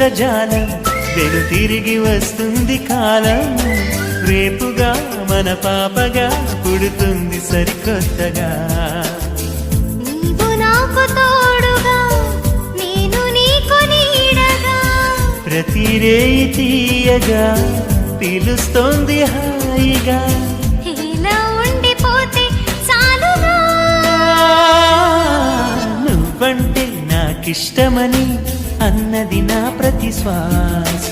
ఇంద్రజాలం వెను తిరిగి వస్తుంది కాలం రేపుగా మన పాపగా పుడుతుంది సరికొత్తగా నీవు నాకు తోడుగా నేను నీకు నీడగా ప్రతి రేయి తీయగా పిలుస్తోంది హాయిగా ఇలా ఉండిపోతే చాలుగా నువ్వంటే నాకిష్టమని అన్నది నా ప్రతి శ్వాస